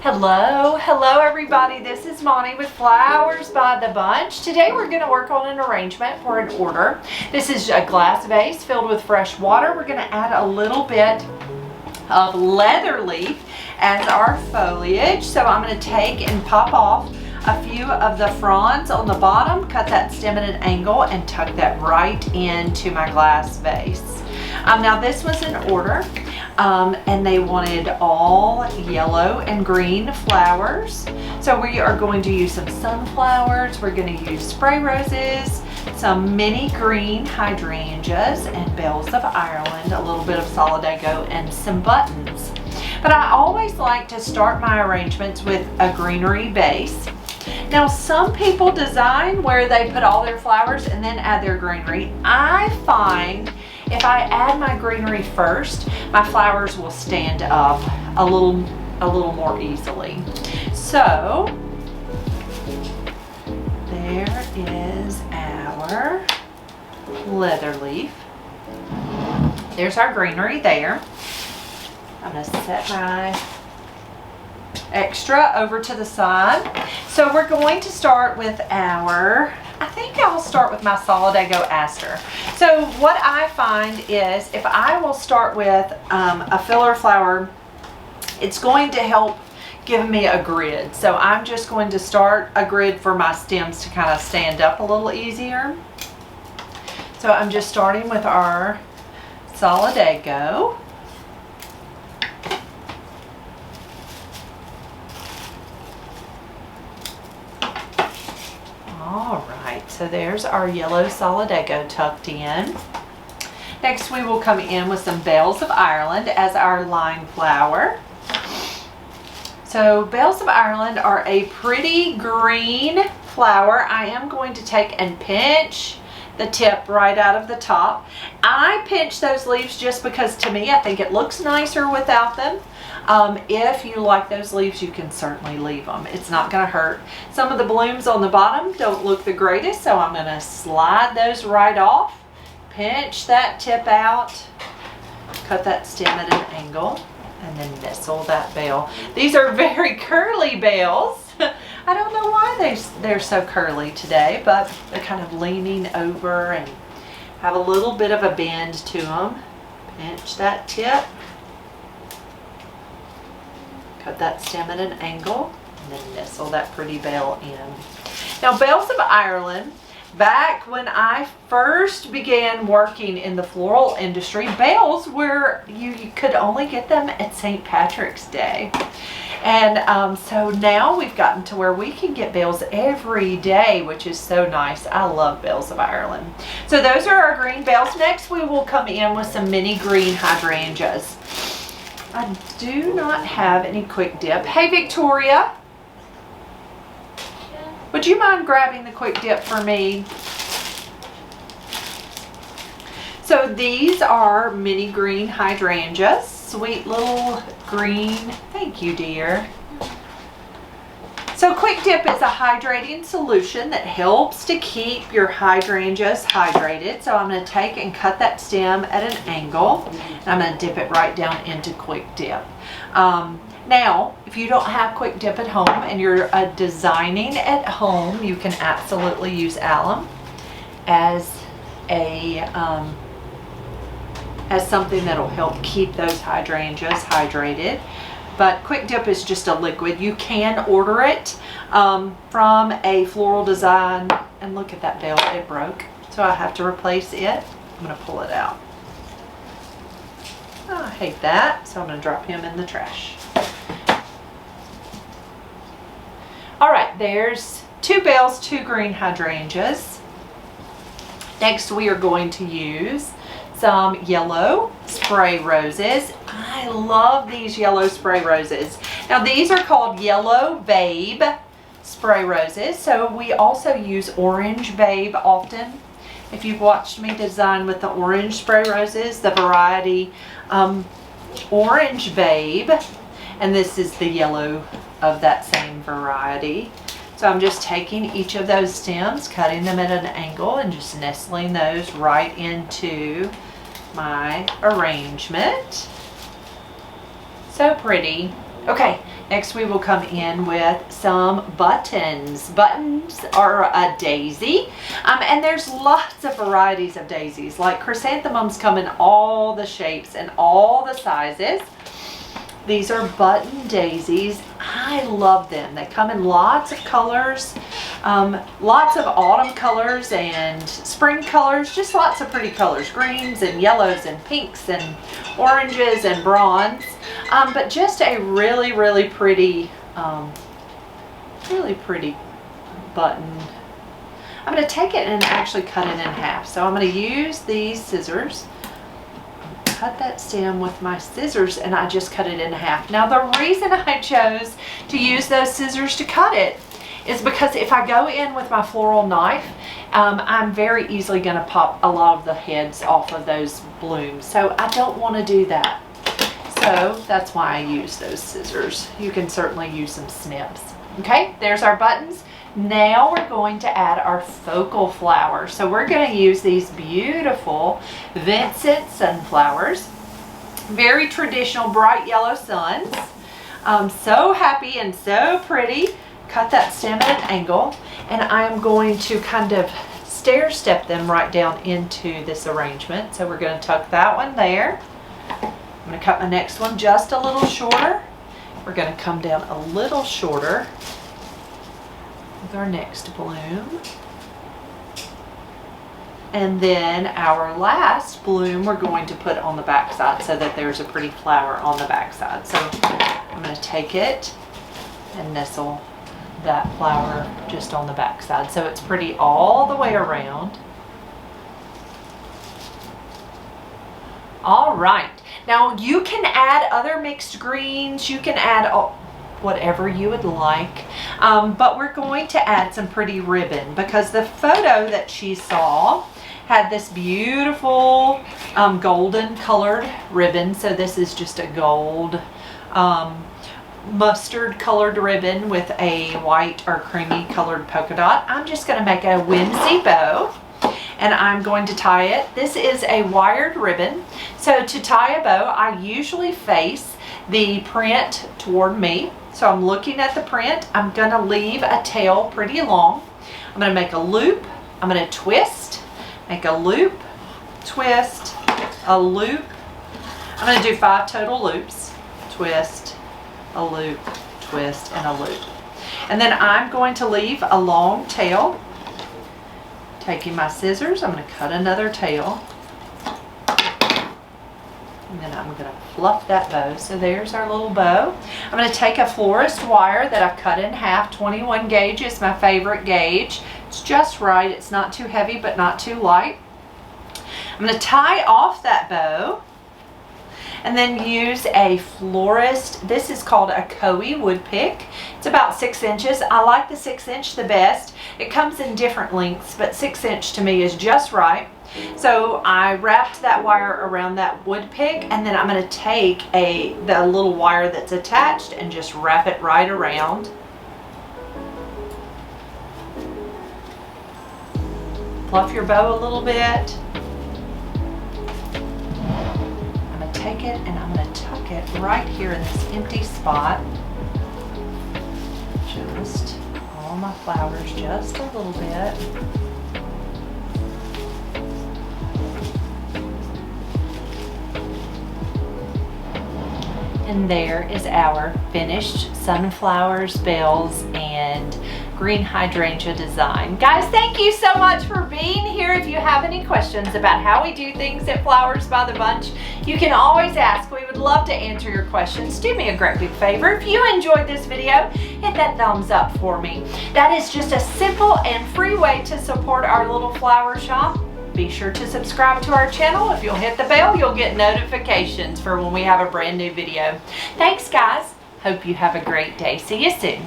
Hello everybody. This is Monty with Flowers by the Bunch. Today we're going to work on an arrangement for an order. This is a glass vase filled with fresh water. We're going to add a little bit of leather leaf as our foliage. So I'm going to take and pop off a few of the fronds on the bottom, cut that stem at an angle, and tuck that right into my glass vase. Now this was an order. And they wanted all yellow and green flowers. So we are going to use some sunflowers, we're going to use spray roses, some mini green hydrangeas and bells of Ireland, a little bit of solidago, and some buttons. But I always like to start my arrangements with a greenery base. Now some people design where they put all their flowers and then add their greenery. I find if I add my greenery first, my flowers will stand up a little more easily. So there is our leather leaf. There's our greenery there. I'm going to set my extra over to the side. So we're going to start with I think I'll start with my solidago aster. So what I find is if I will start with a filler flower, it's going to help give me a grid. So I'm just going to start a grid for my stems to kind of stand up a little easier. So I'm just starting with our solidago. All right, so there's our yellow solidago tucked in. Next we will come in with some bells of Ireland as our line flower. So bells of Ireland are a pretty green flower. I am going to take and pinch the tip right out of the top. I pinch those leaves just because to me I think it looks nicer without them. If you like those leaves, you can certainly leave them. It's not going to hurt. Some of the blooms on the bottom don't look the greatest, so I'm going to slide those right off, pinch that tip out, cut that stem at an angle, and then nestle that bell. These are very curly bells. I don't know why they're so curly today, but they're kind of leaning over and have a little bit of a bend to them. Pinch that tip. Cut that stem at an angle and then nestle that pretty bell in. Now bells of Ireland, back when I first began working in the floral industry, bells were, you could only get them at St. Patrick's Day. And so now we've gotten to where we can get bells every day, which is so nice. I love bells of Ireland. So those are our green bells. Next we will come in with some mini green hydrangeas. I do not have any quick dip. Hey Victoria, would you mind grabbing the quick dip for me? So these are mini green hydrangeas, sweet little green. Thank you, dear. So quick dip is a hydrating solution that helps to keep your hydrangeas hydrated. So I'm going to take and cut that stem at an angle and I'm going to dip it right down into quick dip. Now, if you don't have quick dip at home and you're designing at home, you can absolutely use alum as something that'll help keep those hydrangeas hydrated. But quick dip is just a liquid. You can order it from a floral design. And look at that bell, it broke. So I have to replace it. I'm going to pull it out. Oh, I hate that. So I'm going to drop him in the trash. All right, there's 2 bells, 2 green hydrangeas. Next we are going to use some yellow spray roses. I love these yellow spray roses. Now these are called Yellow Babe spray roses. So we also use Orange Babe often. If you've watched me design with the orange spray roses, the variety Orange Babe, and this is the yellow of that same variety. So I'm just taking each of those stems, cutting them at an angle, and just nestling those right into my arrangement. So pretty. Okay, next we will come in with some buttons. Buttons are a daisy, and there's lots of varieties of daisies. Like chrysanthemums come in all the shapes and all the sizes. These are button daisies. I love them. They come in lots of colors, lots of autumn colors and spring colors, just lots of pretty colors, greens and yellows and pinks and oranges and bronze, but just a really, really pretty button. I'm going to take it and actually cut it in half. So I'm going to use these scissors. Cut that stem with my scissors, and I just cut it in half. Now the reason I chose to use those scissors to cut it is because if I go in with my floral knife, I'm very easily going to pop a lot of the heads off of those blooms. So I don't want to do that. So that's why I use those scissors. You can certainly use some snips. Okay, there's our buttons. Now we're going to add our focal flowers. So we're going to use these beautiful Vincent sunflowers. Very traditional bright yellow suns. So happy and so pretty. Cut that stem at an angle, and I'm going to kind of stair step them right down into this arrangement. So we're going to tuck that one there. I'm going to cut my next one just a little shorter. We're going to come down a little shorter with our next bloom. And then our last bloom we're going to put on the back side so that there's a pretty flower on the back side. So I'm going to take it and nestle that flower just on the back side so it's pretty all the way around. All right, now you can add other mixed greens, you can add whatever you would like, but we're going to add some pretty ribbon because the photo that she saw had this beautiful golden colored ribbon. So this is just a gold mustard colored ribbon with a white or creamy colored polka dot. I'm just going to make a whimsy bow, and I'm going to tie it. This is a wired ribbon. So to tie a bow, I usually face the print toward me. So I'm looking at the print. I'm going to leave a tail pretty long. I'm going to make a loop. I'm going to twist, make a loop, twist, a loop. I'm going to do 5 total loops. Twist, a loop, twist, and a loop. And then I'm going to leave a long tail. Taking my scissors, I'm going to cut another tail. And then I'm going to fluff that bow. So there's our little bow. I'm going to take a florist wire that I've cut in half. 21 gauge is my favorite gauge. It's just right. It's not too heavy, but not too light. I'm going to tie off that bow and then use a florist. This is called a Koei wood pick. It's about 6 inches. I like the 6 inch the best. It comes in different lengths, but 6 inch to me is just right. So I wrapped that wire around that wood pick, and then I'm going to take the little wire that's attached and just wrap it right around. Fluff your bow a little bit. I'm going to take it and I'm going to tuck it right here in this empty spot. Just all my flowers just a little bit. And there is our finished sunflowers, bells, and green hydrangea design. Guys, thank you so much for being here. If you have any questions about how we do things at Flowers by the Bunch, you can always ask. We would love to answer your questions. Do me a great big favor. If you enjoyed this video, hit that thumbs up for me. That is just a simple and free way to support our little flower shop. Be sure to subscribe to our channel. If you'll hit the bell, you'll get notifications for when we have a brand new video. Thanks, guys. Hope you have a great day. See you soon.